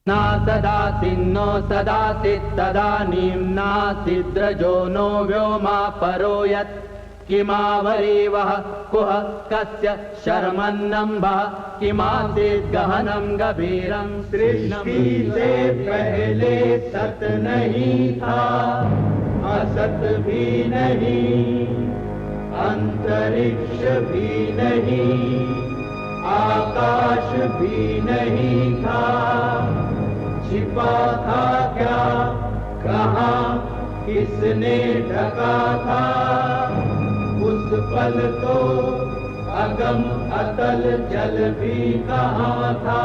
ना सदासिन्नो सदासित् तदानीं नासिद्रजो नो व्योमा परो यत् किमावरीवः कुह कस्य शर्मन्नम्भः किमासीत् गहनं गभीरं सृष्टि से पहले सत नहीं था, असत भी नहीं, अंतरिक्ष भी नहीं, आकाश भी नहीं था। छिपा था क्या, कहाँ, किसने ढका था? उस पल तो अगम अतल जल भी कहाँ था।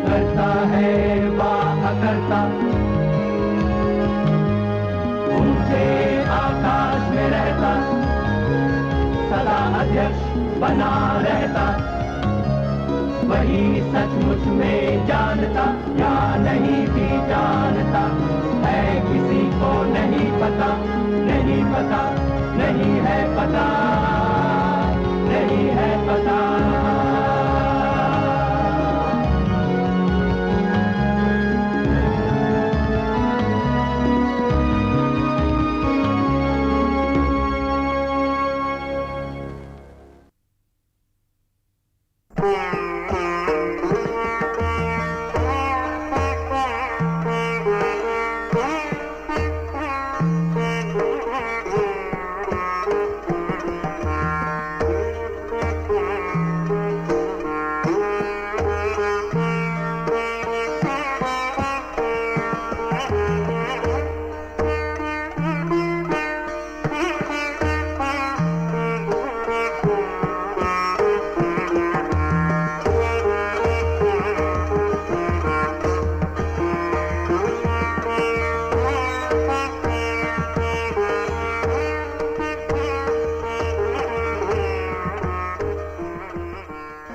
करता है वा अकर्ता, ऊंचे आकाश में रहता, सदा अध्यक्ष बना रहता, वही सचमुच में जानता या नहीं भी जानता है, किसी को नहीं पता, नहीं पता, नहीं है पता, नहीं है पता।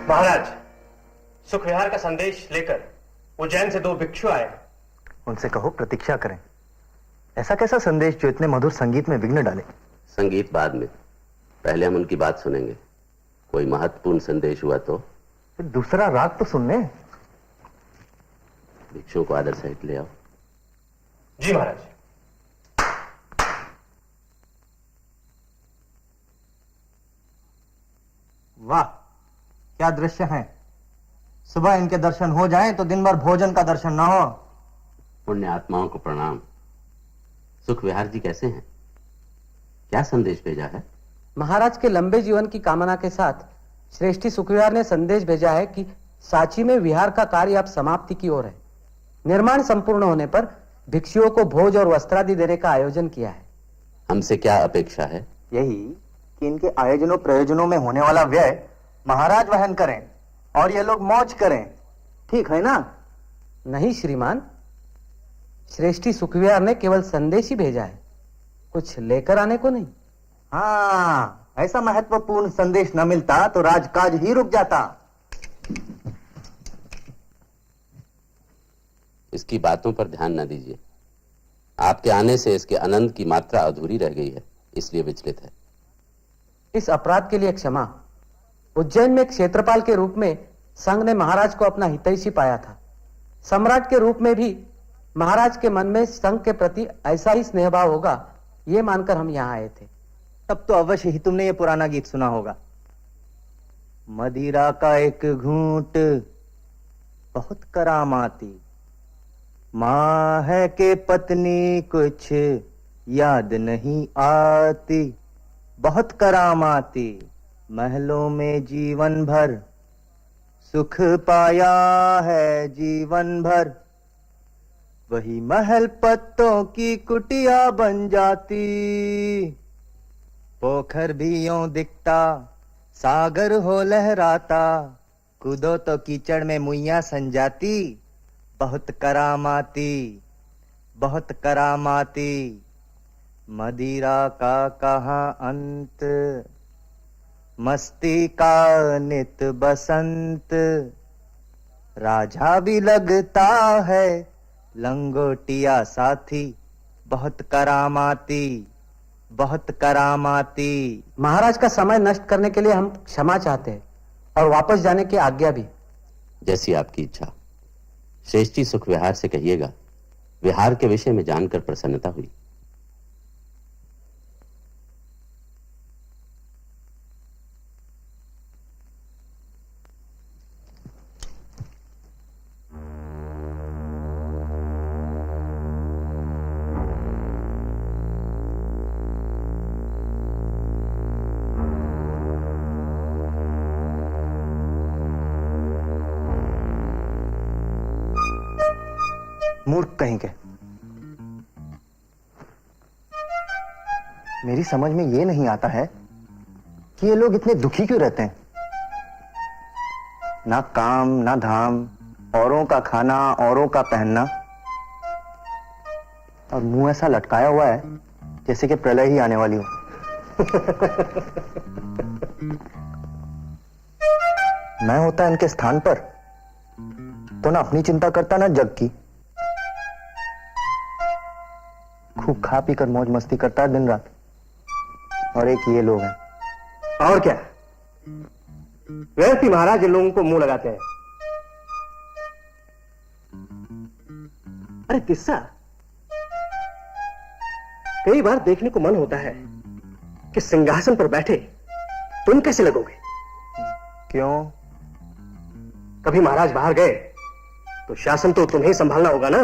महाराज, सुखविहार का संदेश लेकर उज्जैन से 2 भिक्षु आए। उनसे कहो प्रतीक्षा करें। ऐसा कैसा संदेश जो इतने मधुर संगीत में विघ्न डाले? संगीत बाद में, पहले हम उनकी बात सुनेंगे। कोई महत्वपूर्ण संदेश हुआ तो फिर दूसरा राग तो सुनने। भिक्षुओं को आदर सहित ले आओ। जी महाराज। वाह, क्या दृश्य है। सुबह इनके दर्शन हो जाएं तो दिन भर भोजन का दर्शन ना हो। पुण्य आत्माओं को प्रणाम। सुखविहार जी कैसे हैं? क्या संदेश भेजा है? महाराज के लंबे जीवन की कामना के साथ श्रेष्ठी सुखविहार ने संदेश भेजा है कि सांची में विहार का कार्य अब समाप्ति की ओर है। निर्माण संपूर्ण होने पर भिक्षुओं को भोज और वस्त्रादि देने का आयोजन किया है। हमसे क्या अपेक्षा है? यही कि इनके आयोजनों प्रयोजनों में होने वाला व्यय महाराज वहन करें और ये लोग मौज करें। ठीक है ना? नहीं श्रीमान, श्रेष्ठी सुखविहार ने केवल संदेश ही भेजा है, कुछ लेकर आने को नहीं। हाँ, ऐसा महत्वपूर्ण संदेश न मिलता तो राजकाज ही रुक जाता। इसकी बातों पर ध्यान न दीजिए। आपके आने से इसके आनंद की मात्रा अधूरी रह गई है, इसलिए विचलित है। इस अपराध के लिए क्षमा। उज्जैन में क्षेत्रपाल के रूप में संघ ने महाराज को अपना हितैषी पाया था। सम्राट के रूप में भी महाराज के मन में संघ के प्रति ऐसा ही स्नेहभाव होगा, यह मानकर हम यहां आए थे। तब तो अवश्य ही तुमने ये पुराना गीत सुना होगा। मदिरा का एक घूंट बहुत करामाती, मां है के पत्नी कुछ याद नहीं आती, बहुत करामाती, महलों में जीवन भर सुख पाया है जीवन भर, वही महल पत्तों की कुटिया बन जाती, पोखर भी यूं दिखता सागर हो लहराता, कूदो तो कीचड़ में मुइया सन जाती, बहुत करामाती बहुत करामाती, मदिरा का कहाँ अंत, मस्ती का नित बसंत, राजा भी लगता है लंगोटिया साथी, बहुत करामाती बहुत करामाती। महाराज का समय नष्ट करने के लिए हम क्षमा चाहते हैं और वापस जाने की आज्ञा भी। जैसी आपकी इच्छा। श्रेष्ठ जी सुख विहार से कहिएगा, विहार के विषय में जानकर प्रसन्नता हुई। मूर्ख कहीं के। मेरी समझ में ये नहीं आता है कि ये लोग इतने दुखी क्यों रहते हैं। ना काम ना धाम, औरों का खाना औरों का पहनना, और मुंह ऐसा लटकाया हुआ है जैसे कि प्रलय ही आने वाली हो। मैं होता इनके स्थान पर तो ना अपनी चिंता करता ना जग की। खूब खा पी कर मौज मस्ती करता है दिन रात, और एक ये लोग हैं। और क्या, वैसे ही महाराज इन लोगों को मुंह लगाते हैं। अरे किस्सा कई बार देखने को मन होता है कि सिंहासन पर बैठे तुम कैसे लगोगे। क्यों? कभी महाराज बाहर गए तो शासन तो तुम्हें संभालना होगा ना।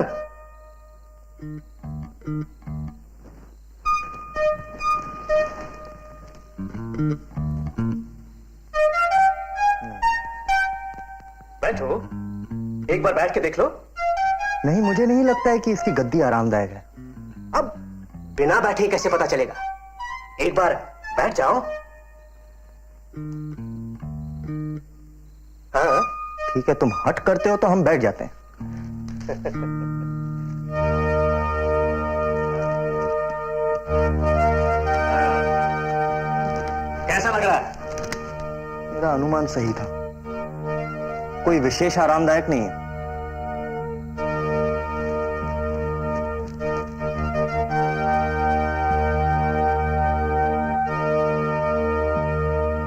बैठो, एक बार बैठ के देख लो। नहीं, मुझे नहीं लगता है कि इसकी गद्दी आरामदायक है। अब बिना बैठे कैसे पता चलेगा, एक बार बैठ जाओ। हाँ ठीक है, तुम हट करते हो तो हम बैठ जाते हैं। कैसा लग रहा है? मेरा अनुमान सही था, कोई विशेष आरामदायक नहीं है।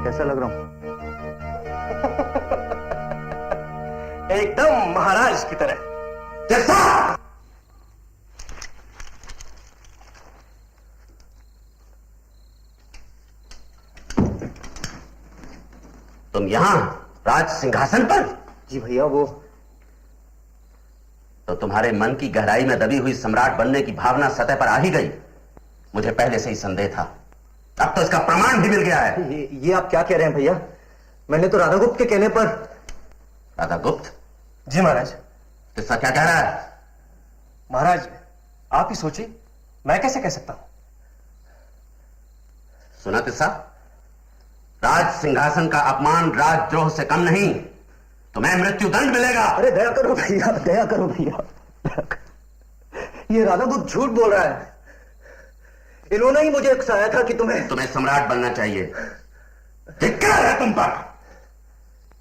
कैसा लग रहा हूं? एकदम महाराज की तरह। तुम यहां राज सिंहासन पर? जी भैया, वो तो तुम्हारे मन की गहराई में दबी हुई सम्राट बनने की भावना सतह पर आ ही गई। मुझे पहले से ही संदेह था, अब तो इसका प्रमाण भी मिल गया है। ये आप क्या कह रहे हैं भैया? मैंने तो राधागुप्त के कहने पर। राधागुप्त? जी महाराज। किस्सा क्या कह रहा है? महाराज आप ही सोचिए, मैं कैसे कह सकता हूं। सुना किस्सा? राज सिंहासन का अपमान राजद्रोह से कम नहीं, तुम्हें मृत्युदंड मिलेगा। अरे दया करो भैया, दया करो भैया। ये राधागुप्त झूठ बोल रहा है। इन्होंने ही मुझे उकसाया था कि तुम्हें सम्राट बनना चाहिए। धिक्कार है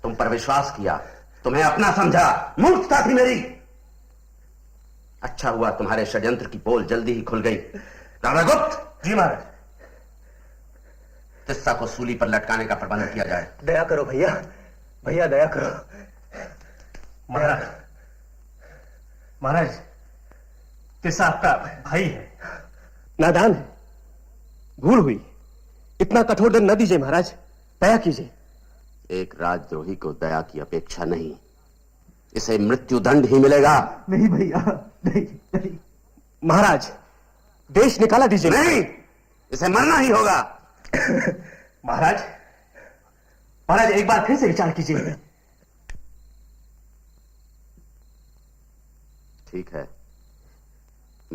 तुम पर विश्वास किया, तुम्हें अपना समझा, मूर्खता थी मेरी। अच्छा हुआ तुम्हारे षड्यंत्र की पोल जल्दी ही खुल गई। राधागुप्त। जी महाराज। किस्सा को सूली पर लटकाने का प्रबंध किया जाए। दया करो भैया, भैया दया करो। महाराज, महाराज किस्सा आपका भाई है, नादान है, भूल हुई। इतना कठोर दंड न दीजिए महाराज, दया कीजिए। एक राजद्रोही को दया की अपेक्षा नहीं, इसे मृत्युदंड ही मिलेगा। नहीं भैया, नहीं। महाराज देश निकाला दीजिए। नहीं, इसे मरना ही होगा। महाराज, महाराज एक बार फिर से विचार कीजिए। ठीक है,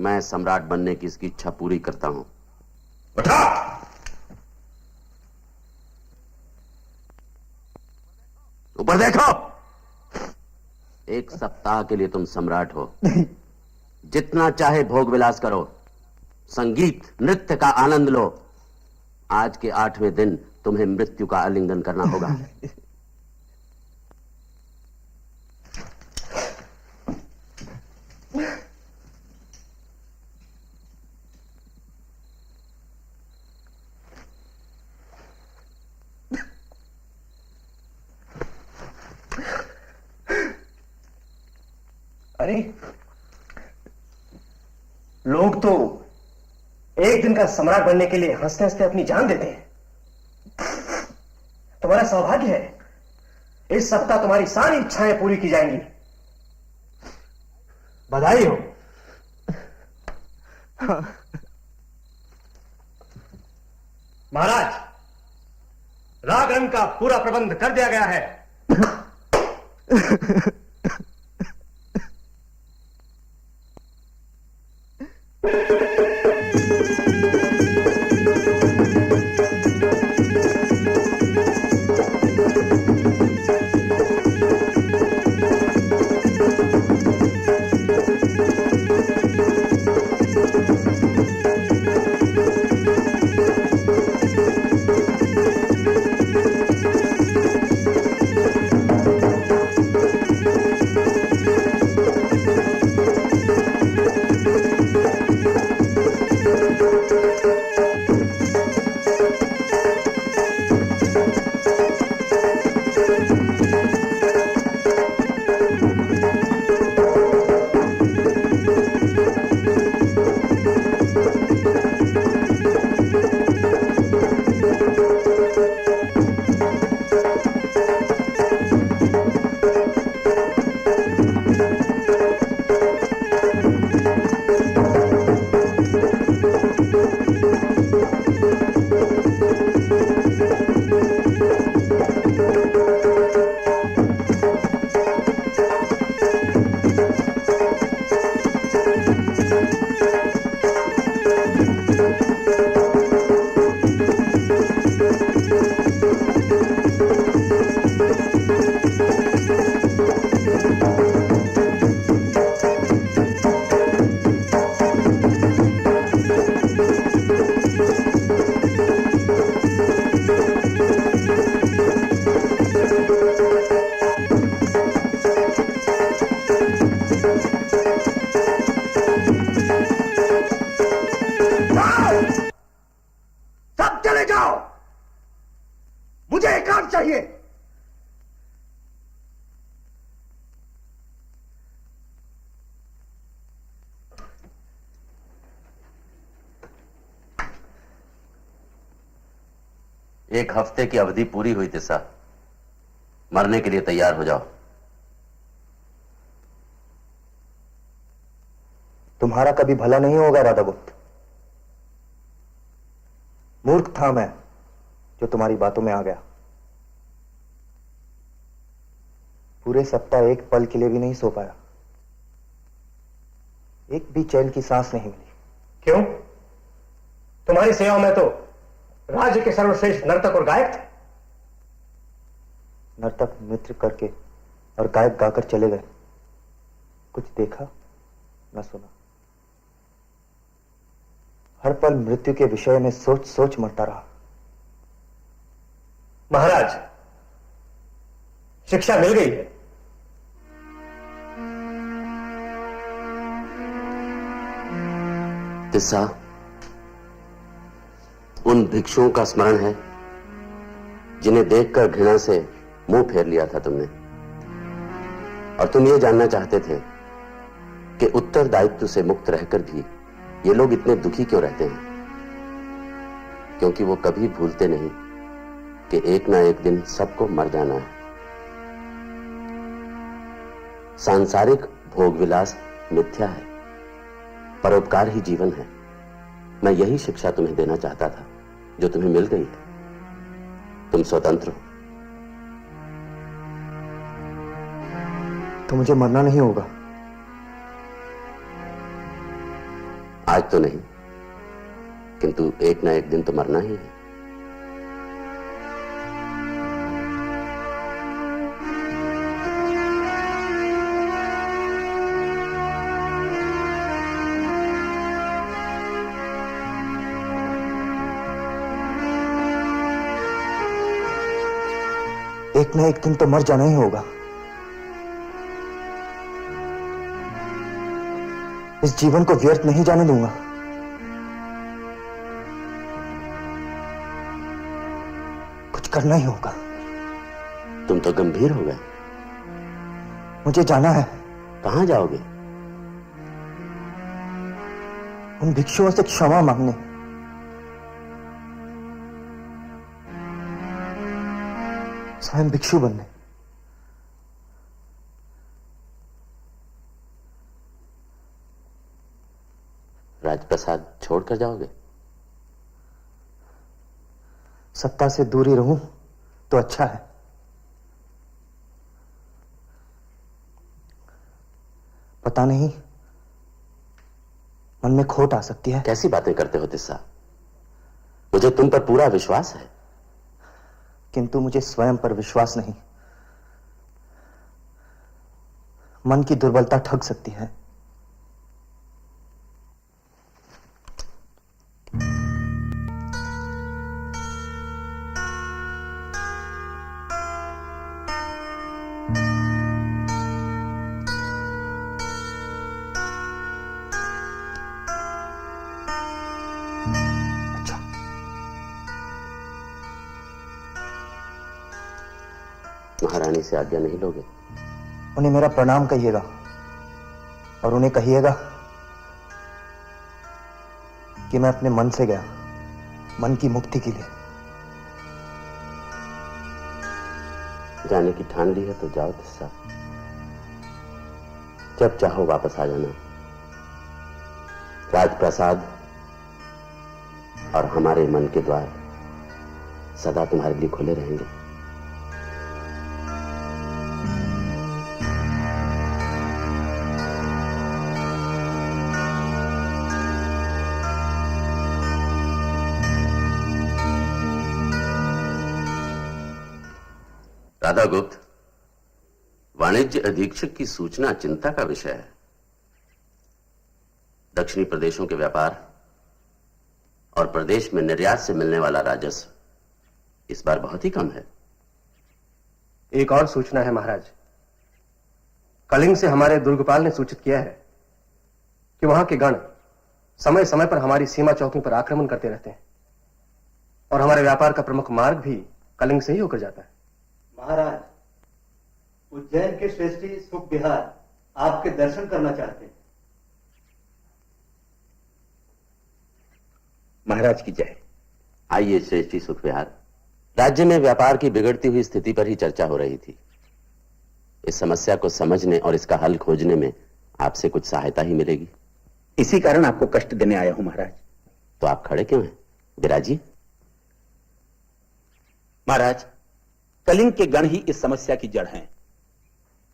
मैं सम्राट बनने की इसकी इच्छा पूरी करता हूं। उठा! ऊपर देखो। 1 सप्ताह के लिए तुम सम्राट हो। जितना चाहे भोग विलास करो, संगीत नृत्य का आनंद लो। आज के 8वें दिन तुम्हें मृत्यु का आलिंगन करना होगा। अरे लोग तो एक दिन का सम्राट बनने के लिए हंसते हंसते अपनी जान देते हैं। तुम्हारा सौभाग्य है, इस सप्ताह तुम्हारी सारी इच्छाएं पूरी की जाएंगी। बधाई हो। महाराज, राग रंग का पूरा प्रबंध कर दिया गया है। एक हफ्ते की अवधि पूरी हुई तिस्सा। मरने के लिए तैयार हो जाओ। तुम्हारा कभी भला नहीं होगा राधागुप्त। मूर्ख था मैं जो तुम्हारी बातों में आ गया। पूरे सप्ताह एक पल के लिए भी नहीं सो पाया, एक भी चैन की सांस नहीं मिली। क्यों? तुम्हारी सेवा में तो राज्य के सर्वश्रेष्ठ नर्तक और गायक थे। नर्तक नृत्य करके और गायक गाकर चले गए, कुछ देखा न सुना। हर पल मृत्यु के विषय में सोच सोच मरता रहा। महाराज, शिक्षा मिल गई है। तिस्सा, उन भिक्षुओं का स्मरण है जिन्हें देखकर घृणा से मुंह फेर लिया था तुमने, और तुम ये जानना चाहते थे कि उत्तरदायित्व से मुक्त रहकर भी ये लोग इतने दुखी क्यों रहते हैं। क्योंकि वो कभी भूलते नहीं कि एक ना एक दिन सबको मर जाना है। सांसारिक भोग विलास मिथ्या है, परोपकार ही जीवन है। मैं यही शिक्षा तुम्हें देना चाहता था जो तुम्हें मिल गई है। तुम स्वतंत्र हो। तो मुझे मरना नहीं होगा। आज तो नहीं, किंतु एक ना एक दिन तो मरना ही है। एक ना एक दिन तो मर जाना ही होगा। इस जीवन को व्यर्थ नहीं जाने दूंगा। कुछ करना ही होगा। तुम तो गंभीर हो गए। मुझे जाना है। कहां जाओगे? उन भिक्षुओं से क्षमा मांगने। स्वयं भिक्षु बनने। राजप्रसाद छोड़कर जाओगे? सत्ता से दूरी रहूं तो अच्छा है। पता नहीं, मन में खोट आ सकती है। कैसी बातें करते हो तिस्सा? मुझे तुम पर पूरा विश्वास है। किंतु मुझे स्वयं पर विश्वास नहीं। मन की दुर्बलता ठग सकती है। महारानी से आज्ञा नहीं लोगे? उन्हें मेरा प्रणाम कहिएगा और उन्हें कहिएगा कि मैं अपने मन से गया, मन की मुक्ति के लिए। जाने की ठान ली है तो जाओ तिस्सा। जब चाहो वापस आ जाना। राजप्रसाद और हमारे मन के द्वार सदा तुम्हारे लिए खुले रहेंगे। राधागुप्त, वाणिज्य अधीक्षक की सूचना चिंता का विषय है। दक्षिणी प्रदेशों के व्यापार और प्रदेश में निर्यात से मिलने वाला राजस्व इस बार बहुत ही कम है। एक और सूचना है महाराज। कलिंग से हमारे दुर्गपाल ने सूचित किया है कि वहां के गण समय समय पर हमारी सीमा चौकियों पर आक्रमण करते रहते हैं और हमारे व्यापार का प्रमुख मार्ग भी कलिंग से ही होकर जाता है। महाराज, उज्जैन के श्रेष्ठी सुख विहार आपके दर्शन करना चाहते हैं। महाराज की जय। आइए श्रेष्ठी सुख विहार। राज्य में व्यापार की बिगड़ती हुई स्थिति पर ही चर्चा हो रही थी। इस समस्या को समझने और इसका हल खोजने में आपसे कुछ सहायता ही मिलेगी। इसी कारण आपको कष्ट देने आया हूं महाराज। तो आप खड़े क्यों हैं? विराजी। महाराज, कलिंग के गण ही इस समस्या की जड़ हैं।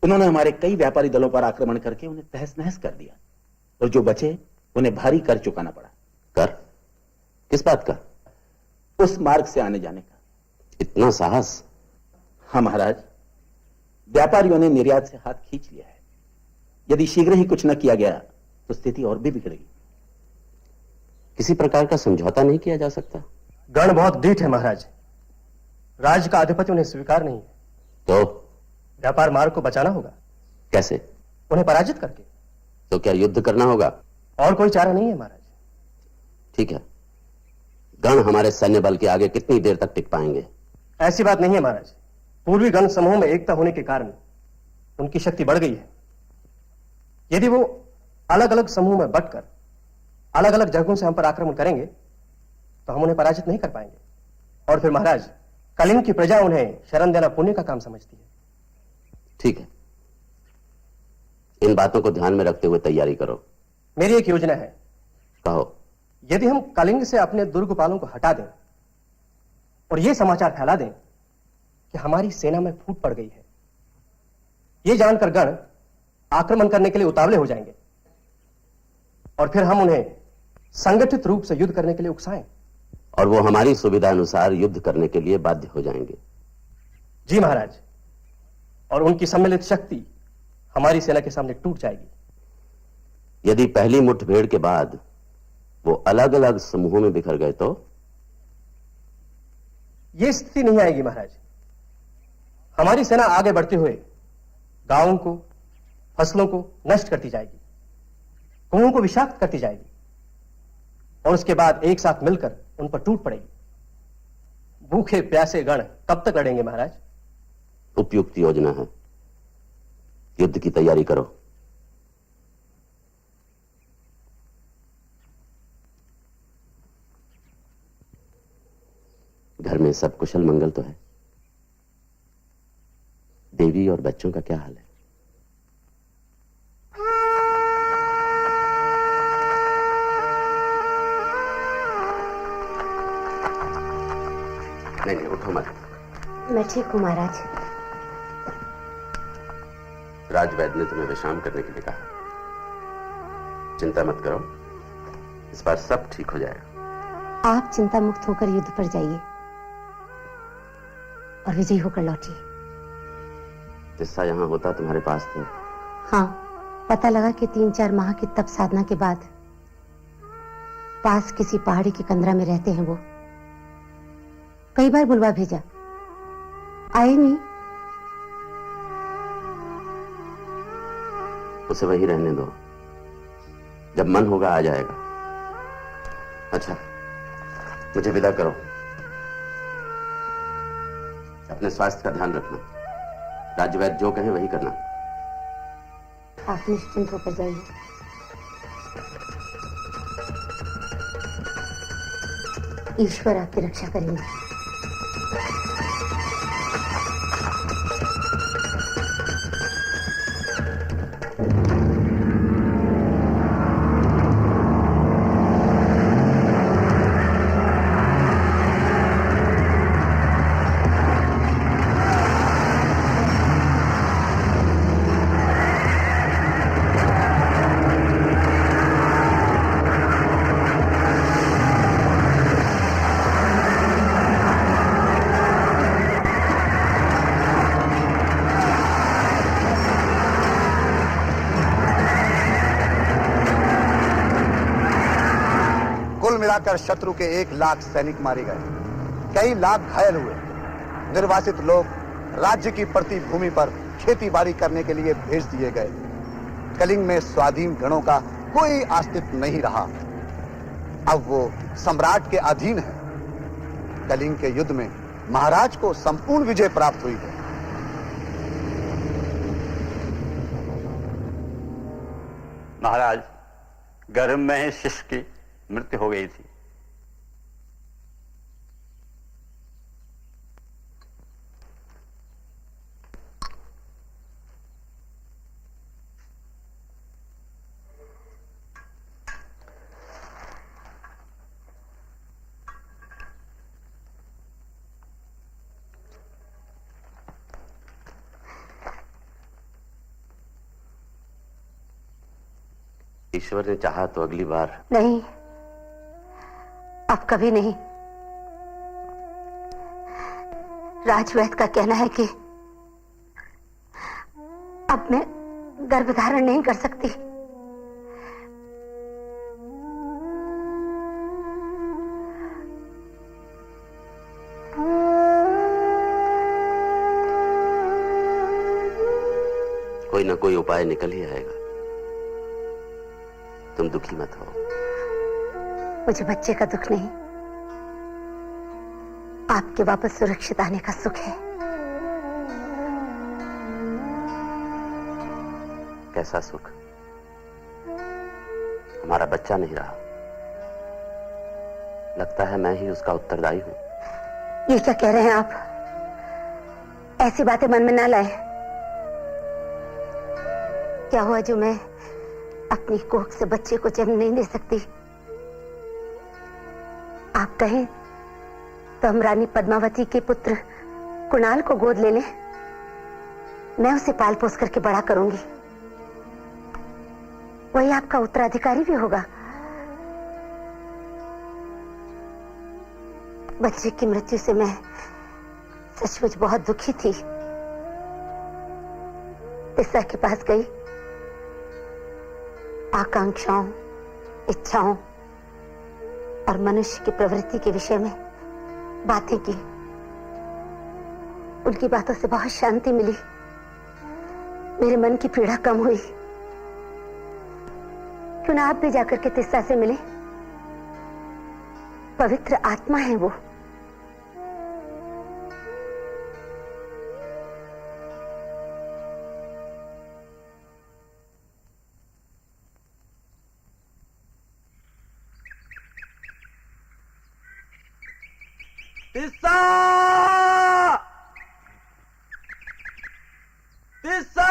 उन्होंने हमारे कई व्यापारी दलों पर आक्रमण करके उन्हें तहस नहस कर दिया और जो बचे उन्हें भारी कर चुकाना पड़ा। कर? किस बात का? उस मार्ग से आने जाने का। इतना साहस? हाँ महाराज, व्यापारियों ने निर्यात से हाथ खींच लिया है। यदि शीघ्र ही कुछ न किया गया तो स्थिति और भी बिगड़ेगी। किसी प्रकार का समझौता नहीं किया जा सकता? गण बहुत ढीठ है महाराज। राज्य का आधिपत्य उन्हें स्वीकार नहीं है। तो व्यापार मार्ग को बचाना होगा। कैसे? उन्हें पराजित करके। तो क्या युद्ध करना होगा? और कोई चारा नहीं है महाराज। ठीक है। गण हमारे सैन्य बल के आगे कितनी देर तक टिक पाएंगे? ऐसी बात नहीं है महाराज। पूर्वी गण समूह में एकता होने के कारण उनकी शक्ति बढ़ गई है। यदि वो अलग अलग समूह में बंटकर अलग अलग जगहों से हम पर आक्रमण करेंगे तो हम उन्हें पराजित नहीं कर पाएंगे। और फिर महाराज, कलिंग की प्रजा उन्हें शरण देना पुण्य का काम समझती है। ठीक है, इन बातों को ध्यान में रखते हुए तैयारी करो। मेरी एक योजना है। कहो। यदि हम कलिंग से अपने दुर्गपालों को हटा दें और यह समाचार फैला दें कि हमारी सेना में फूट पड़ गई है, यह जानकर गण आक्रमण करने के लिए उतावले हो जाएंगे और फिर हम उन्हें संगठित रूप से युद्ध करने के लिए उकसाएं। और वो हमारी सुविधा अनुसार युद्ध करने के लिए बाध्य हो जाएंगे। जी महाराज, और उनकी सम्मिलित शक्ति हमारी सेना के सामने टूट जाएगी। यदि पहली मुठभेड़ के बाद वो अलग अलग समूहों में बिखर गए तो? यह स्थिति नहीं आएगी महाराज। हमारी सेना आगे बढ़ते हुए गांवों को, फसलों को नष्ट करती जाएगी, कुओं को विषाक्त करती जाएगी, और उसके बाद एक साथ मिलकर उन पर टूट पड़ेगी। भूखे प्यासे गण कब तक लड़ेंगे महाराज? उपयुक्त योजना है, युद्ध की तैयारी करो। घर में सब कुशल मंगल तो है? देवी और बच्चों का क्या हाल है? नहीं, उठो मत। मैं ठीक हूं महाराज। राजवैद्य ने तुम्हें विश्राम करने के लिए कहा। चिंता मत करो, इस बार सब ठीक हो जाएगा। आप चिंता मुक्त होकर युद्ध पर जाइए और विजयी होकर लौटिए। किस्सा यहां होता तुम्हारे पास तो? हाँ, पता लगा कि 3-4 माह की तप साधना के बाद पास किसी पहाड़ी की कंदरा में रहते हैं वो। कई बार बुलवा भेजा, आए नहीं। उसे वही रहने दो, जब मन होगा आ जाएगा। अच्छा, मुझे विदा करो। अपने स्वास्थ्य का ध्यान रखना, राजवैद्य जो कहे वही करना। आप निश्चिंत होकर जाइए। ईश्वर आपकी रक्षा करेंगे। मिलाकर शत्रु के 1 लाख सैनिक मारे गए, कई लाख घायल हुए। निर्वासित लोग राज्य की प्रति भूमि पर खेती बाड़ी करने के लिए भेज दिए गए। कलिंग में स्वाधीन गणों का कोई अस्तित्व नहीं रहा, अब वो सम्राट के अधीन है। कलिंग के युद्ध में महाराज को संपूर्ण विजय प्राप्त हुई है। महाराज, गर्भ में ही शिशु की मृत्यु हो गई थी। ईश्वर ने चाहा तो अगली बार। नहीं, अब कभी नहीं। राजवैद्य का कहना है कि अब मैं गर्भधारण नहीं कर सकती। कोई ना कोई उपाय निकल ही आएगा, तुम दुखी मत हो। मुझे बच्चे का दुख नहीं, आपके वापस सुरक्षित आने का सुख है। कैसा सुख? हमारा बच्चा नहीं रहा, लगता है मैं ही उसका उत्तरदायी हूं। ये क्या कह रहे हैं आप? ऐसी बातें मन में ना लाए। क्या हुआ जो मैं अपनी कोख से बच्चे को जन्म नहीं दे सकती? आप कहें तो हम रानी पद्मावती के पुत्र कुणाल को गोद ले लें। मैं उसे पाल पोस करके बड़ा करूंगी, वही आपका उत्तराधिकारी भी होगा। बच्चे की मृत्यु से मैं सचमुच बहुत दुखी थी। तिस्सा के पास गई, आकांक्षाओं, इच्छाओं और मनुष्य की प्रवृत्ति के विषय में बातें की। उनकी बातों से बहुत शांति मिली, मेरे मन की पीड़ा कम हुई। क्यों ना आप भी जाकर के तिस्सा से मिले? पवित्र आत्मा है वो। तिस्सा! तिस्सा!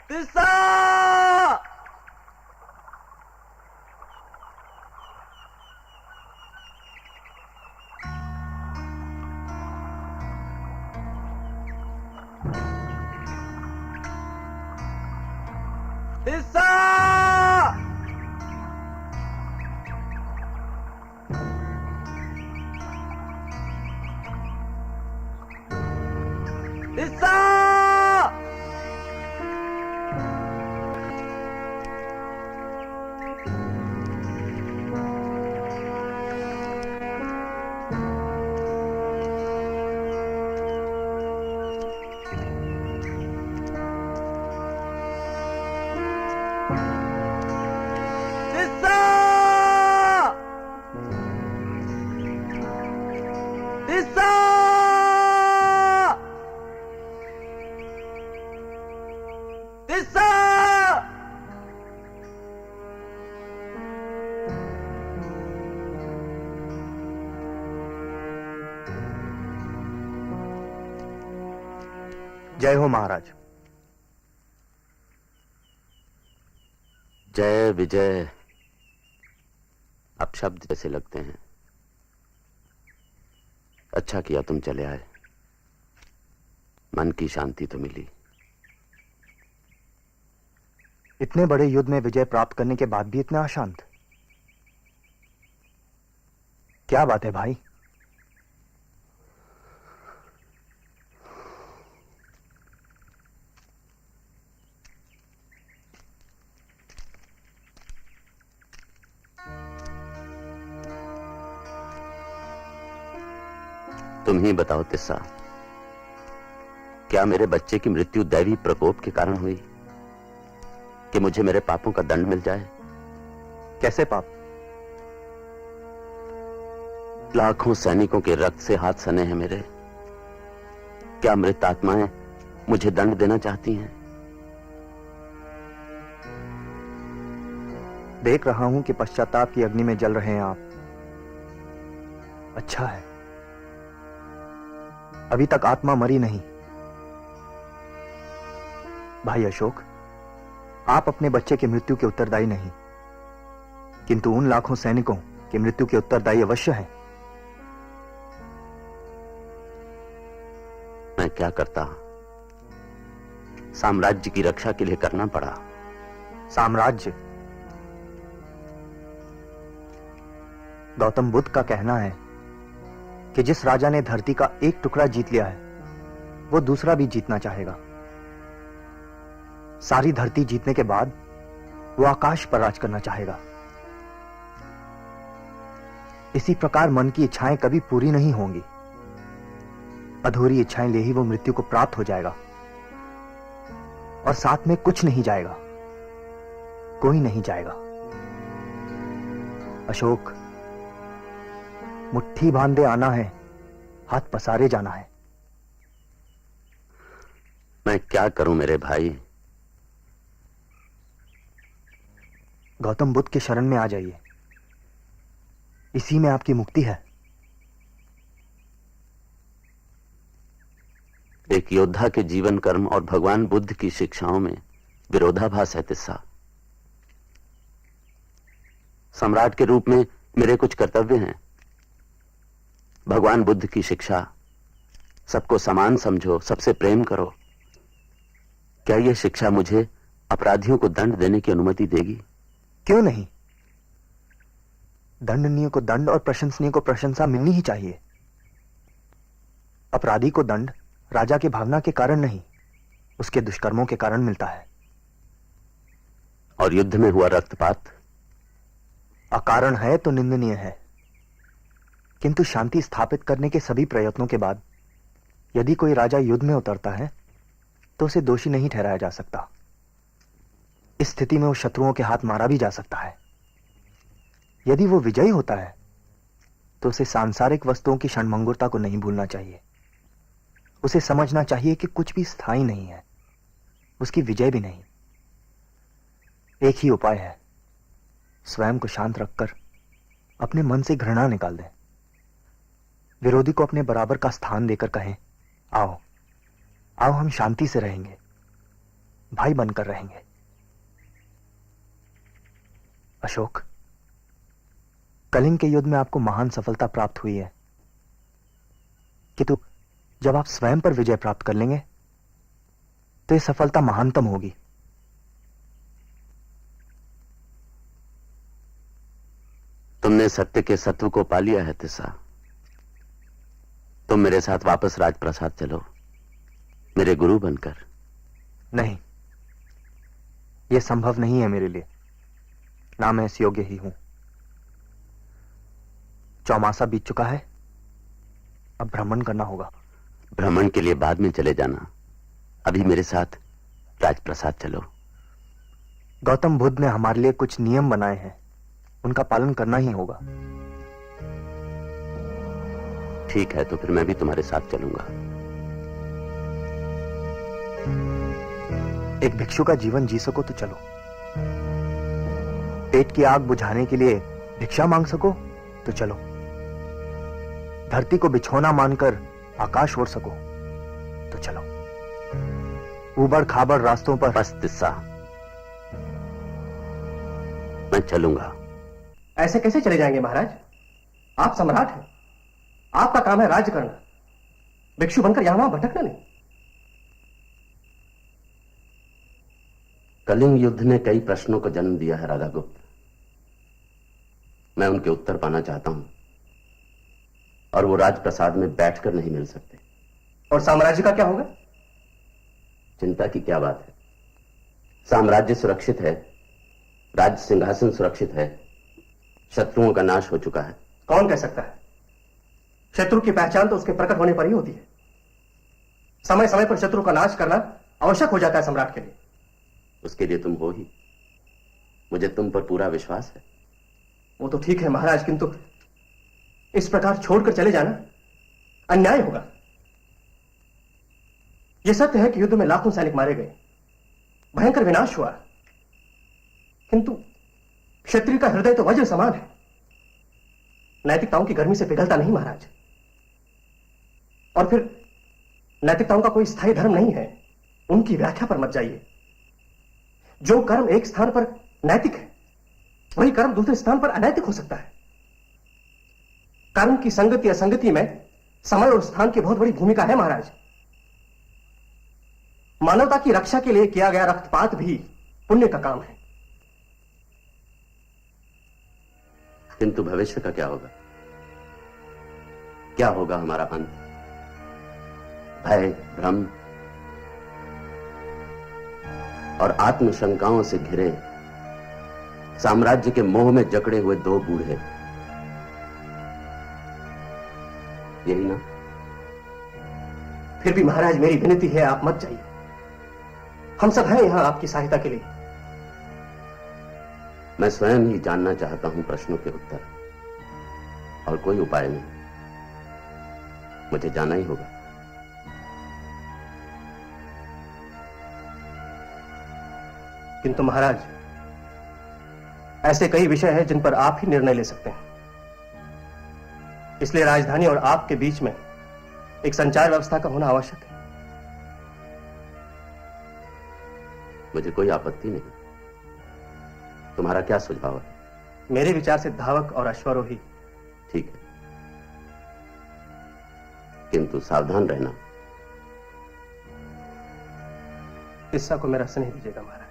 तिस्सा! तिस्सा! तिस्सा! तिस्सा! तिस्सा! जय हो महाराज। जय विजय अपशब्द जैसे लगते हैं। अच्छा किया तुम चले आए, मन की शांति तो मिली। इतने बड़े युद्ध में विजय प्राप्त करने के बाद भी इतना अशांत, क्या बात है भाई? तुम ही बताओ तिस्सा, क्या मेरे बच्चे की मृत्यु दैवी प्रकोप के कारण हुई कि मुझे मेरे पापों का दंड मिल जाए? कैसे पाप? लाखों सैनिकों के रक्त से हाथ सने हैं मेरे। क्या मृत आत्माएं मुझे दंड देना चाहती हैं? देख रहा हूं कि पश्चाताप की अग्नि में जल रहे हैं आप। अच्छा है, अभी तक आत्मा मरी नहीं। भाई अशोक, आप अपने बच्चे की मृत्यु के उत्तरदायी नहीं, किंतु उन लाखों सैनिकों की मृत्यु के उत्तरदायी अवश्य हैं। मैं क्या करता, साम्राज्य की रक्षा के लिए करना पड़ा। साम्राज्य? गौतम बुद्ध का कहना है कि जिस राजा ने धरती का एक टुकड़ा जीत लिया है, वो दूसरा भी जीतना चाहेगा। सारी धरती जीतने के बाद वो आकाश पर राज करना चाहेगा। इसी प्रकार मन की इच्छाएं कभी पूरी नहीं होंगी। अधूरी इच्छाएं ले ही वो मृत्यु को प्राप्त हो जाएगा, और साथ में कुछ नहीं जाएगा, कोई नहीं जाएगा। अशोक, मुट्ठी बांधे आना है, हाथ पसारे जाना है। मैं क्या करूं मेरे भाई? गौतम बुद्ध के शरण में आ जाइए, इसी में आपकी मुक्ति है। एक योद्धा के जीवन कर्म और भगवान बुद्ध की शिक्षाओं में विरोधाभास है तिस्सा। सम्राट के रूप में मेरे कुछ कर्तव्य हैं। भगवान बुद्ध की शिक्षा, सबको समान समझो, सबसे प्रेम करो, क्या यह शिक्षा मुझे अपराधियों को दंड देने की अनुमति देगी? क्यों नहीं? दंडनीय को दंड और प्रशंसनीय को प्रशंसा मिलनी ही चाहिए। अपराधी को दंड राजा की भावना के कारण नहीं, उसके दुष्कर्मों के कारण मिलता है। और युद्ध में हुआ रक्तपात अकारण है तो निंदनीय है, किंतु शांति स्थापित करने के सभी प्रयत्नों के बाद यदि कोई राजा युद्ध में उतरता है तो उसे दोषी नहीं ठहराया जा सकता। इस स्थिति में वो शत्रुओं के हाथ मारा भी जा सकता है। यदि वो विजयी होता है तो उसे सांसारिक वस्तुओं की क्षणभंगुरता को नहीं भूलना चाहिए। उसे समझना चाहिए कि कुछ भी स्थायी नहीं है, उसकी विजय भी नहीं। एक ही उपाय है, स्वयं को शांत रखकर अपने मन से घृणा निकाल दें। विरोधी को अपने बराबर का स्थान देकर कहें, आओ आओ हम शांति से रहेंगे, भाई बनकर रहेंगे। अशोक, कलिंग के युद्ध में आपको महान सफलता प्राप्त हुई है, किंतु जब आप स्वयं पर विजय प्राप्त कर लेंगे तो यह सफलता महानतम होगी। तुमने सत्य के सत्व को पा लिया है तिस्सा। तुम मेरे साथ वापस राजप्रसाद चलो, मेरे गुरु बनकर। नहीं, यह संभव नहीं है मेरे लिए, ना मैं इस योग्य ही हूं। चौमासा बीत चुका है, अब भ्रमण करना होगा। भ्रमण के लिए बाद में चले जाना, अभी मेरे साथ राजप्रसाद चलो। गौतम बुद्ध ने हमारे लिए कुछ नियम बनाए हैं, उनका पालन करना ही होगा। ठीक है, तो फिर मैं भी तुम्हारे साथ चलूंगा। एक भिक्षु का जीवन जी सको तो चलो। पेट की आग बुझाने के लिए भिक्षा मांग सको तो चलो। धरती को बिछौना मानकर आकाश ओढ़ सको तो चलो। ऊबड़ खाबड़ रास्तों पर बस तिस्सा, मैं चलूंगा। ऐसे कैसे चले जाएंगे महाराज? आप सम्राट हैं, आपका काम है राज्य करना, भिक्षु बनकर यहां वहां भटकना नहीं। कलिंग युद्ध ने कई प्रश्नों को जन्म दिया है राधागुप्त। मैं उनके उत्तर पाना चाहता हूं, और वो राजप्रसाद में बैठकर नहीं मिल सकते। और साम्राज्य का क्या होगा? चिंता की क्या बात है, साम्राज्य सुरक्षित है, राज्य सिंहासन सुरक्षित है, शत्रुओं का नाश हो चुका है। कौन कह सकता है? शत्रु की पहचान तो उसके प्रकट होने पर ही होती है। समय समय पर शत्रु का नाश करना आवश्यक हो जाता है सम्राट के लिए। उसके लिए तुम हो ही, मुझे तुम पर पूरा विश्वास है। वो तो ठीक है महाराज, किंतु इस प्रकार छोड़कर चले जाना अन्याय होगा। यह सत्य है कि युद्ध में लाखों सैनिक मारे गए, भयंकर विनाश हुआ, किंतु क्षत्रिय का हृदय तो वज्र समान है, नैतिकताओं की गर्मी से पिघलता नहीं महाराज। और फिर नैतिकताओं का कोई स्थायी धर्म नहीं है, उनकी व्याख्या पर मत जाइए। जो कर्म एक स्थान पर नैतिक है, वही कर्म दूसरे स्थान पर अनैतिक हो सकता है। कर्म की संगति असंगति में समय और स्थान की बहुत बड़ी भूमिका है महाराज। मानवता की रक्षा के लिए किया गया रक्तपात भी पुण्य का काम है। किंतु भविष्य का क्या होगा? क्या होगा हमारा अंत? भय, भ्रम और आत्मशंकाओं से घिरे साम्राज्य के मोह में जकड़े हुए दो बूढ़े, यही ना? फिर भी महाराज मेरी विनती है, आप मत जाइए। हम सब हैं यहां आपकी सहायता के लिए। मैं स्वयं ही जानना चाहता हूं प्रश्नों के उत्तर, और कोई उपाय नहीं, मुझे जाना ही होगा। किंतु महाराज, ऐसे कई विषय हैं जिन पर आप ही निर्णय ले सकते हैं। इसलिए राजधानी और आपके बीच में एक संचार व्यवस्था का होना आवश्यक है। मुझे कोई आपत्ति नहीं। तुम्हारा क्या सुझाव है? मेरे विचार से धावक और अश्वारोही। ठीक है, किंतु सावधान रहना। किस्सा को मेरा स्नेह दीजिएगा महाराज।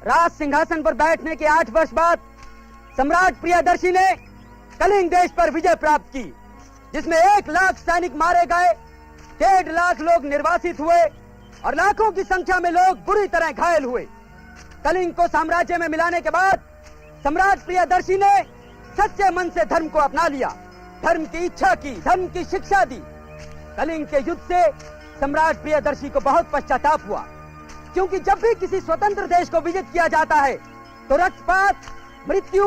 राज सिंहासन पर बैठने के 8 वर्ष बाद सम्राट प्रियदर्शी ने कलिंग देश पर विजय प्राप्त की, जिसमें 1 लाख सैनिक मारे गए, 1.5 लाख लोग निर्वासित हुए और लाखों की संख्या में लोग बुरी तरह घायल हुए। कलिंग को साम्राज्य में मिलाने के बाद सम्राट प्रियदर्शी ने सच्चे मन से धर्म को अपना लिया, धर्म की इच्छा की, धर्म की शिक्षा दी। कलिंग के युद्ध से सम्राट प्रियदर्शी को बहुत पश्चाताप हुआ, क्योंकि जब भी किसी स्वतंत्र देश को विजित किया जाता है तो रक्तपात, मृत्यु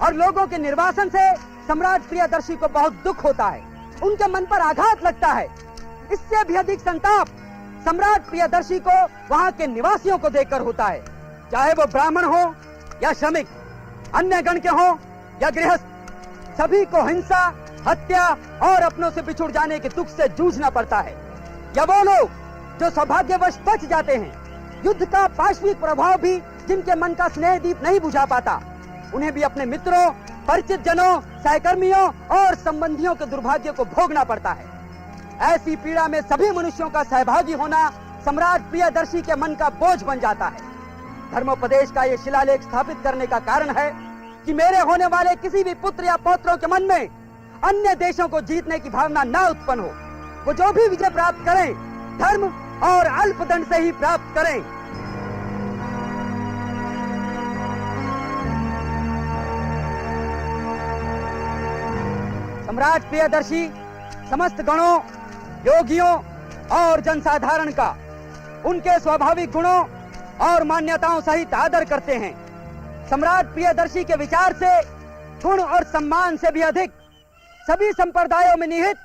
और लोगों के निर्वासन से सम्राट प्रियदर्शी को बहुत दुख होता है, उनके मन पर आघात लगता है। इससे भी अधिक संताप सम्राट प्रियदर्शी को वहां के निवासियों को देखकर होता है, चाहे वो ब्राह्मण हो या श्रमिक, अन्य गण के हो या गृहस्थ, सभी को हिंसा, हत्या और अपनों से बिछुड़ जाने के दुख से जूझना पड़ता है। या वो लोग जो सौभाग्यवश बच जाते हैं, युद्ध का पाशविक प्रभाव भी जिनके मन का स्नेह दीप नहीं बुझा पाता, उन्हें भी अपने मित्रों, परिचित जनों, सहकर्मियों और संबंधियों के दुर्भाग्य को भोगना पड़ता है। ऐसी पीड़ा में सभी मनुष्यों का सहभागी होना सम्राट प्रियदर्शी के मन का बोझ बन जाता है। धर्मोपदेश का ये शिलालेख स्थापित करने का कारण है कि मेरे होने वाले किसी भी पुत्र या पौत्रों के मन में अन्य देशों को जीतने की भावना न उत्पन्न हो। वो जो भी विजय प्राप्त करें, धर्म और अल्पदंड से ही प्राप्त करें। सम्राट प्रियदर्शी समस्त गणों, योगियों और जनसाधारण का उनके स्वाभाविक गुणों और मान्यताओं सहित आदर करते हैं। सम्राट प्रियदर्शी के विचार से गुण और सम्मान से भी अधिक सभी संप्रदायों में निहित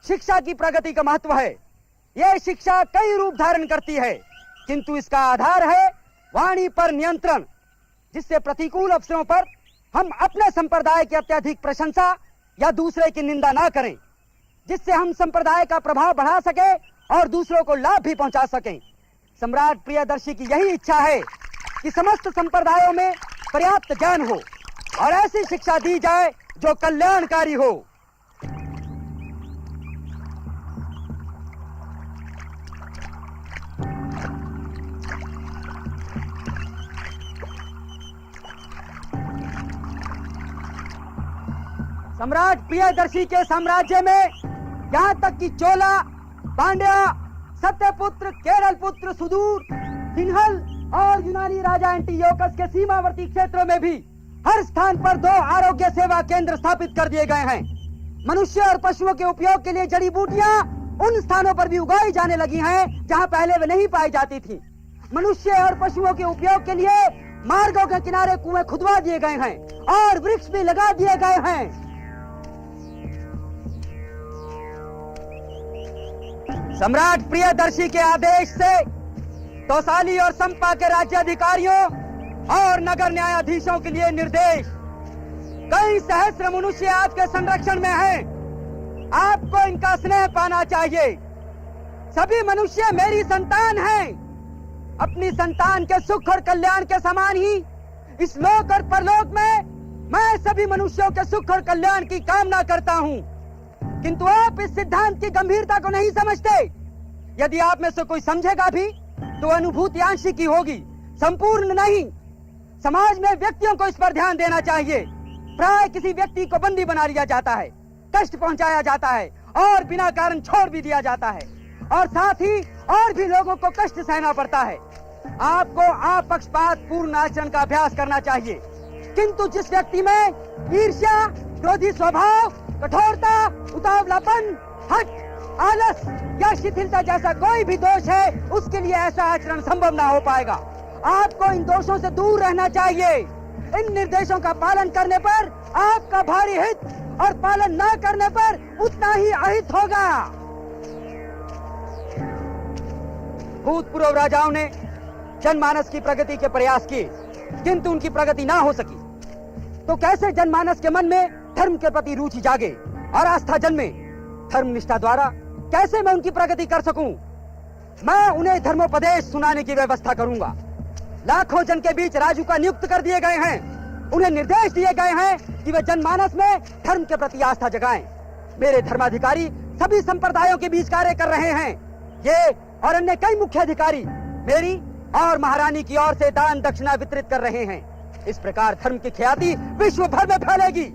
शिक्षा की प्रगति का महत्व है। यह शिक्षा कई रूप धारण करती है, किंतु इसका आधार है वाणी पर नियंत्रण, जिससे प्रतिकूल अवसरों पर हम अपने संप्रदाय की अत्यधिक प्रशंसा या दूसरे की निंदा ना करें, जिससे हम संप्रदाय का प्रभाव बढ़ा सके और दूसरों को लाभ भी पहुंचा सकें। सम्राट प्रियदर्शी की यही इच्छा है कि समस्त संप्रदायों में पर्याप्त ज्ञान हो और ऐसी शिक्षा दी जाए जो कल्याणकारी हो। सम्राट प्रियदर्शी के साम्राज्य में यहाँ तक कि चोला, पांड्या, सत्यपुत्र, केरल पुत्र, सुदूर, सिंहल और यूनानी राजा एंटीयोकस के सीमावर्ती क्षेत्रों में भी हर स्थान पर 2 आरोग्य सेवा केंद्र स्थापित कर दिए गए हैं। मनुष्य और पशुओं के उपयोग के लिए जड़ी बूटियां उन स्थानों पर भी उगाई जाने लगी हैं जहां पहले वे नहीं पाई जाती थी। मनुष्य और पशुओं के उपयोग के लिए मार्गों के किनारे कुएं खुदवा दिए गए हैं और वृक्ष भी लगा दिए गए हैं। सम्राट प्रियदर्शी के आदेश से तौसाली और संपा के राज्य अधिकारियों और नगर न्यायाधीशों के लिए निर्देश। कई सहस्त्र मनुष्य आपके संरक्षण में हैं। आपको इनका स्नेह पाना चाहिए। सभी मनुष्य मेरी संतान हैं। अपनी संतान के सुख और कल्याण के समान ही इस लोक और परलोक में मैं सभी मनुष्यों के सुख और कल्याण की कामना करता हूँ। किंतु आप इस सिद्धांत की गंभीरता को नहीं समझते। यदि आप में से कोई समझेगा भी तो अनुभूति आंशिक ही होगी, संपूर्ण नहीं। समाज में व्यक्तियों को इस पर ध्यान देना चाहिए। प्राय किसी व्यक्ति को बंदी बना लिया जाता है, कष्ट पहुंचाया जाता है और बिना कारण छोड़ भी दिया जाता है, और साथ ही और भी लोगों को कष्ट सहना पड़ता है। आपको अपक्षपात पूर्ण आचरण का अभ्यास करना चाहिए। किंतु जिस व्यक्ति में ईर्ष्या, क्रोधी स्वभाव, कठोरता, उतावलापन, हठ, आलस या शिथिलता जैसा कोई भी दोष है, उसके लिए ऐसा आचरण संभव ना हो पाएगा। आपको इन दोषों से दूर रहना चाहिए। इन निर्देशों का पालन करने पर आपका भारी हित और पालन न करने पर उतना ही अहित होगा। भूतपूर्व राजाओं ने जनमानस की प्रगति के प्रयास किए, किंतु उनकी प्रगति ना हो सकी। तो कैसे जनमानस के मन में धर्म के प्रति रुचि जागे और आस्था जन्मे? धर्म निष्ठा द्वारा कैसे मैं उनकी प्रगति कर सकूं? मैं उन्हें धर्मोपदेश सुनाने की व्यवस्था करूंगा। लाखों जन के बीच राजू का नियुक्त कर दिए गए हैं। उन्हें निर्देश दिए गए हैं कि वे जनमानस में धर्म के प्रति आस्था जगाएं। मेरे धर्माधिकारी सभी संप्रदायों के बीच कार्य कर रहे हैं। ये और अन्य कई मुख्य अधिकारी मेरी और महारानी की ओर से दान दक्षिणा वितरित कर रहे हैं। इस प्रकार धर्म की ख्याति विश्व भर में फैलेगी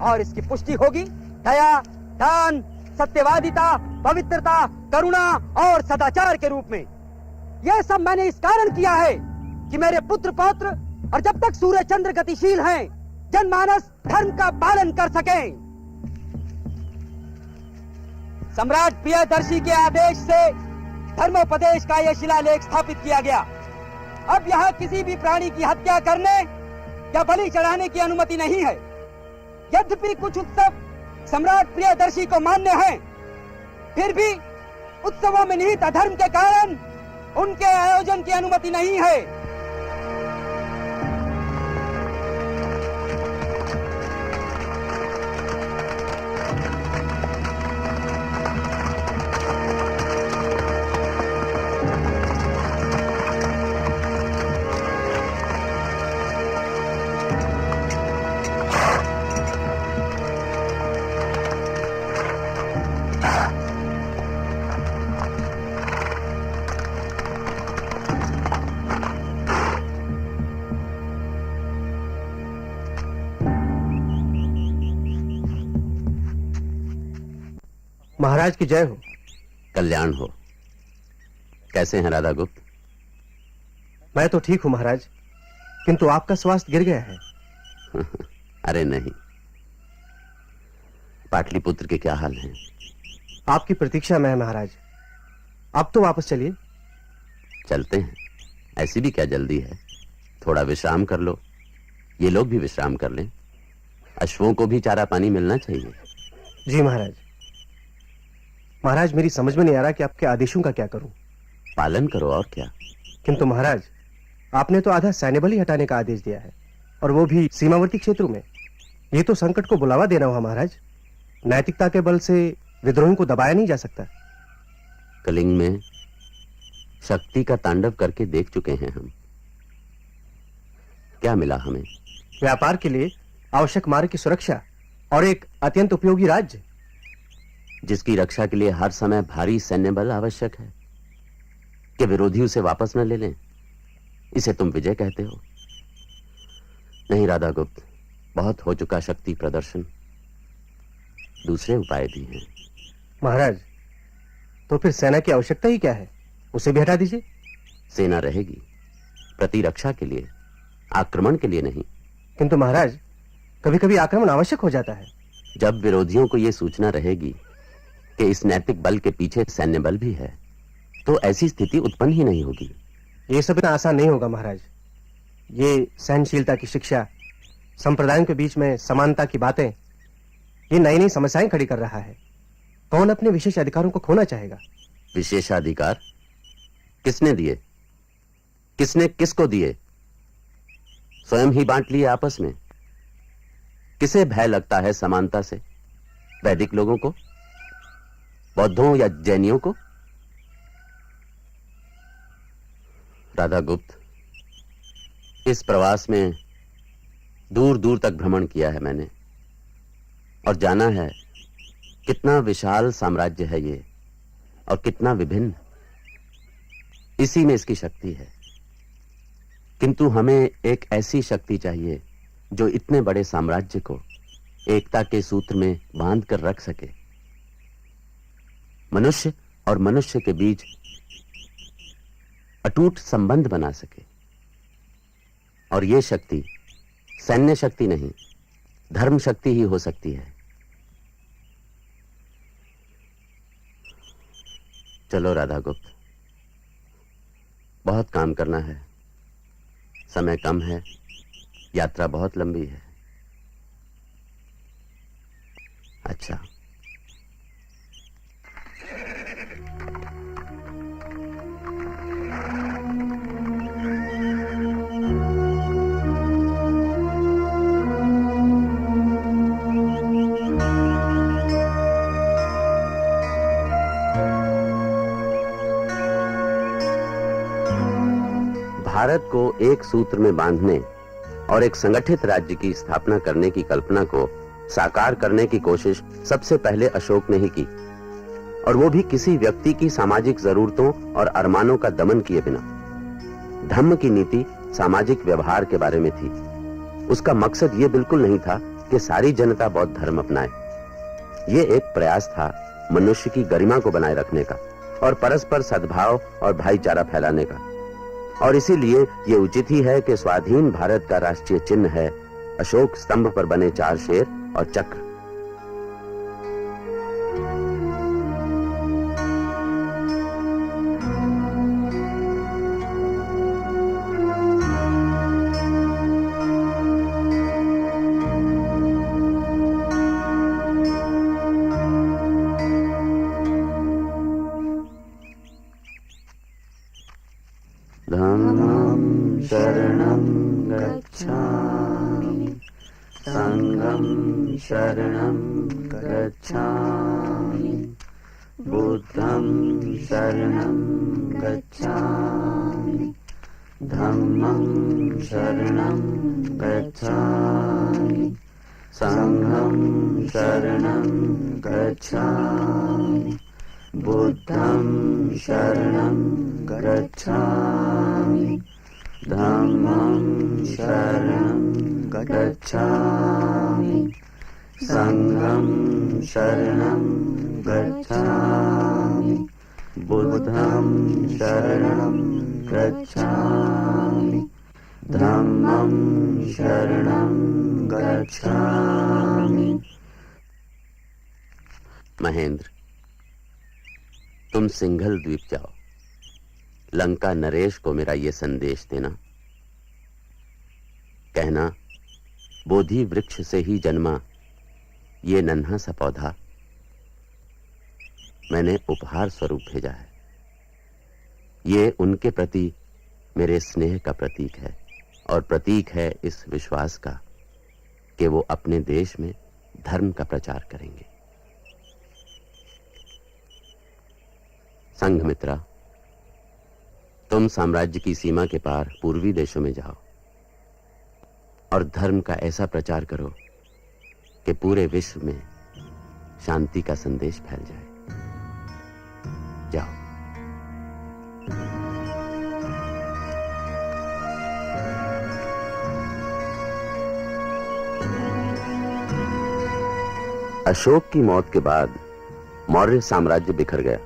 और इसकी पुष्टि होगी दया, दान, सत्यवादिता, पवित्रता, करुणा और सदाचार के रूप में। यह सब मैंने इस कारण किया है कि मेरे पुत्र पौत्र और जब तक सूर्य चंद्र गतिशील हैं, जनमानस धर्म का पालन कर सकें। सम्राट प्रियदर्शी के आदेश से धर्मोपदेश का यह शिलालेख स्थापित किया गया। अब यहाँ किसी भी प्राणी की हत्या करने या बलि चढ़ाने की अनुमति नहीं है। यद्यपि कुछ उत्सव सम्राट प्रियदर्शी को मान्य हैं, फिर भी उत्सवों में निहित अधर्म के कारण उनके आयोजन की अनुमति नहीं है। महाराज की जय हो। कल्याण हो। कैसे हैं राधा गुप्त? मैं तो ठीक हूं महाराज, किंतु आपका स्वास्थ्य गिर गया है। अरे नहीं, पाटलिपुत्र के क्या हाल हैं? आपकी प्रतीक्षा में है महाराज। अब तो वापस चलिए। चलते हैं, ऐसी भी क्या जल्दी है? थोड़ा विश्राम कर लो, ये लोग भी विश्राम कर लें। अश्वों को भी चारा पानी मिलना चाहिए। जी महाराज। महाराज मेरी समझ में नहीं आ रहा कि आपके आदेशों का क्या करूं। पालन करो और क्या। किंतु महाराज, आपने तो आधा सैन्य बल ही हटाने का आदेश दिया है, और वो भी सीमावर्ती क्षेत्रों में। ये तो संकट को बुलावा देना हुआ महाराज। नैतिकता के बल से विद्रोहियों को दबाया नहीं जा सकता। कलिंग में शक्ति का तांडव करके देख चुके हैं हम। क्या मिला हमें? व्यापार के लिए आवश्यक मार्ग की सुरक्षा और एक अत्यंत उपयोगी राज्य, जिसकी रक्षा के लिए हर समय भारी सैन्य बल आवश्यक है कि विरोधी उसे वापस न ले लें। इसे तुम विजय कहते हो? नहीं राधा गुप्त, बहुत हो चुका शक्ति प्रदर्शन। दूसरे उपाय भी हैं। महाराज, तो फिर सेना की आवश्यकता ही क्या है? उसे भी हटा दीजिए। सेना रहेगी प्रतिरक्षा के लिए, आक्रमण के लिए नहीं। किंतु महाराज, कभी कभी आक्रमण आवश्यक हो जाता है। जब विरोधियों को यह सूचना रहेगी कि इस नैतिक बल के पीछे सैन्य बल भी है, तो ऐसी स्थिति उत्पन्न ही नहीं होगी। ये सब इतना आसान नहीं होगा महाराज। ये सहनशीलता की शिक्षा, संप्रदायों के बीच में समानता की बातें, ये नई नई समस्याएं खड़ी कर रहा है। कौन अपने विशेष अधिकारों को खोना चाहेगा? विशेषाधिकार किसने दिए? किसने किसको दिए? स्वयं ही बांट लिए आपस में। किसे भय लगता है समानता से? वैदिक लोगों को, बौद्धों या जैनियों को? राधा गुप्त, इस प्रवास में दूर दूर तक भ्रमण किया है मैंने, और जाना है कितना विशाल साम्राज्य है ये और कितना विभिन्न। इसी में इसकी शक्ति है। किंतु हमें एक ऐसी शक्ति चाहिए जो इतने बड़े साम्राज्य को एकता के सूत्र में बांध कर रख सके, मनुष्य और मनुष्य के बीच अटूट संबंध बना सके। और यह शक्ति सैन्य शक्ति नहीं, धर्म शक्ति ही हो सकती है। चलो राधा गुप्त, बहुत काम करना है, समय कम है, यात्रा बहुत लंबी है। अच्छा, भारत को एक सूत्र में बांधने और एक संगठित राज्य की स्थापना करने की कल्पना को साकार करने की कोशिश सबसे पहले अशोक ने ही की, और वो भी किसी व्यक्ति की सामाजिक जरूरतों और अरमानों का दमन किए बिना। धम्म की नीति सामाजिक व्यवहार के बारे में थी। उसका मकसद यह बिल्कुल नहीं था कि सारी जनता बौद्ध धर्म अपनाए। यह एक प्रयास था मनुष्य की गरिमा को बनाए रखने का और परस्पर सद्भाव और भाईचारा फैलाने का। और इसीलिए यह उचित ही है कि स्वाधीन भारत का राष्ट्रीय चिन्ह है अशोक स्तंभ पर बने 4 शेर और चक्र। धम्मं शरणं गच्छामि संघं शरणं गच्छामि बुद्धं शरणं गच्छामि धम्मं शरणं गच्छामि संघं शरणं गच्छामि बुद्धं शरणं गच्छामि धम्मं शरणं गच्छामि संघं शरणं गच्छामि बुद्धं शरणं गच्छामि धम्मं शरणं गच्छामि। महेंद्र, तुम सिंघल द्वीप जाओ, लंका नरेश को मेरा ये संदेश देना, कहना बोधि वृक्ष से ही जन्मा ये नन्हा सा पौधा मैंने उपहार स्वरूप भेजा है। ये उनके प्रति मेरे स्नेह का प्रतीक है और प्रतीक है इस विश्वास का कि वो अपने देश में धर्म का प्रचार करेंगे। संघमित्रा, तुम साम्राज्य की सीमा के पार पूर्वी देशों में जाओ और धर्म का ऐसा प्रचार करो कि पूरे विश्व में शांति का संदेश फैल जाए। जाओ। अशोक की मौत के बाद मौर्य साम्राज्य बिखर गया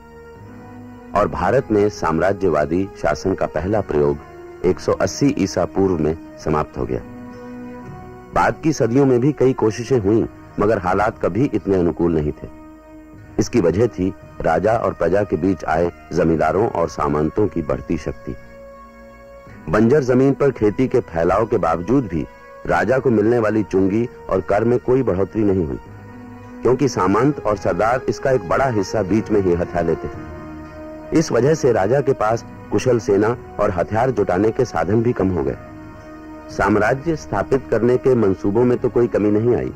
और भारत में साम्राज्यवादी शासन का पहला प्रयोग 180 ईसा पूर्व में समाप्त हो गया। बाद की सदियों में भी कई कोशिशें हुई, मगर हालात कभी इतने अनुकूल नहीं थे। इसकी वजह थी राजा और प्रजा के बीच आए जमींदारों और सामंतों की बढ़ती शक्ति। बंजर जमीन पर खेती के फैलाव के बावजूद भी राजा को मिलने वाली चुंगी और कर में कोई बढ़ोतरी नहीं हुई, क्योंकि सामंत और सरदार इसका एक बड़ा हिस्सा बीच में ही हथिया लेते थे। इस वजह से राजा के पास कुशल सेना और हथियार जुटाने के साधन भी कम हो गए। साम्राज्य स्थापित करने के मंसूबों में तो कोई कमी नहीं आई,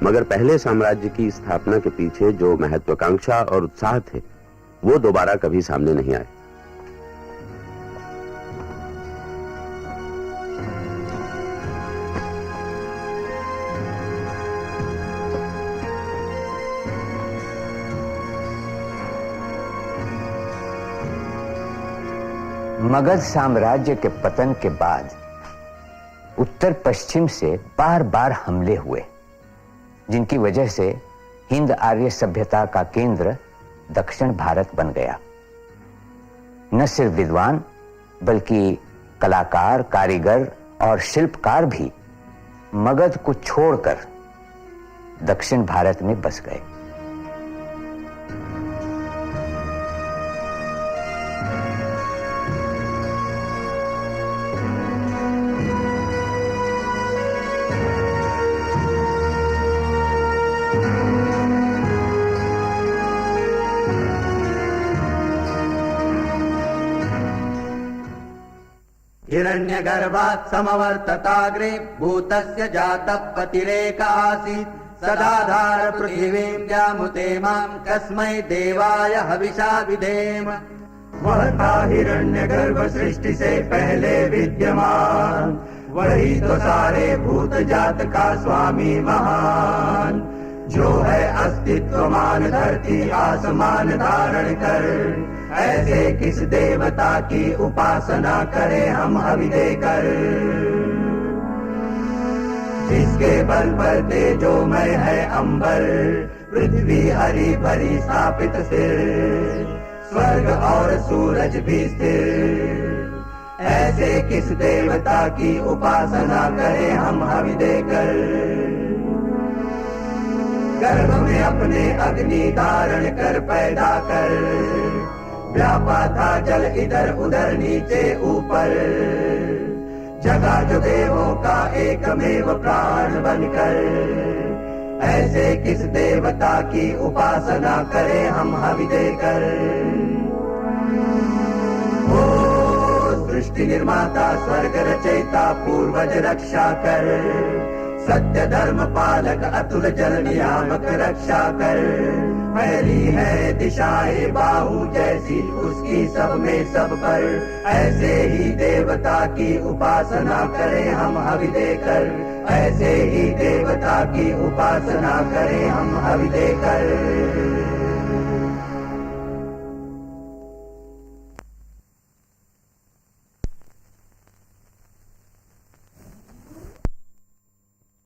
मगर पहले साम्राज्य की स्थापना के पीछे जो महत्वाकांक्षा और उत्साह थे वो दोबारा कभी सामने नहीं आए। मगध साम्राज्य के पतन के बाद उत्तर पश्चिम से बार बार हमले हुए, जिनकी वजह से हिंद आर्य सभ्यता का केंद्र दक्षिण भारत बन गया। न सिर्फ विद्वान बल्कि कलाकार, कारीगर और शिल्पकार भी मगध को छोड़कर दक्षिण भारत में बस गए। हिरण्यगर्भात् समवर्तताग्रे भूतस्य जातः पतिरेक आसीत् सदाधार पृथिवीं जामुते मां कस्मै देवाय हविषा विधेम। वह था हिरण्यगर्भ सृष्टि से पहले विद्यमान, वही तो सारे भूत जात का स्वामी महान। जो है अस्तित्वमान धरती आसमान धारण कर, ऐसे किस देवता की उपासना करें हम हवि देकर। जिसके बल पर तेजोमय है अंबर, पृथ्वी हरी भरी स्थापित स्थिर, स्वर्ग और सूरज भी स्थिर, ऐसे किस देवता की उपासना करें हम हवि देकर। गर्भ में अपने अग्नि धारण कर पैदा कर, व्यापा था जल इधर उधर नीचे ऊपर, जगा जो देवों का एकमेव प्राण बनकर, ऐसे किस देवता की उपासना करें हम हवि देकर। ओ सृष्टि निर्माता स्वर्ग रचयिता पूर्वज रक्षा कर, सत्य धर्म पालक अतुल जल नियामक रक्षा कर, फैली है दिशाएं बाहु जैसी उसकी सब में सब पर, ऐसे ही देवता की उपासना करें हम हवि देकर, ऐसे ही देवता की उपासना करें हम हवि देकर।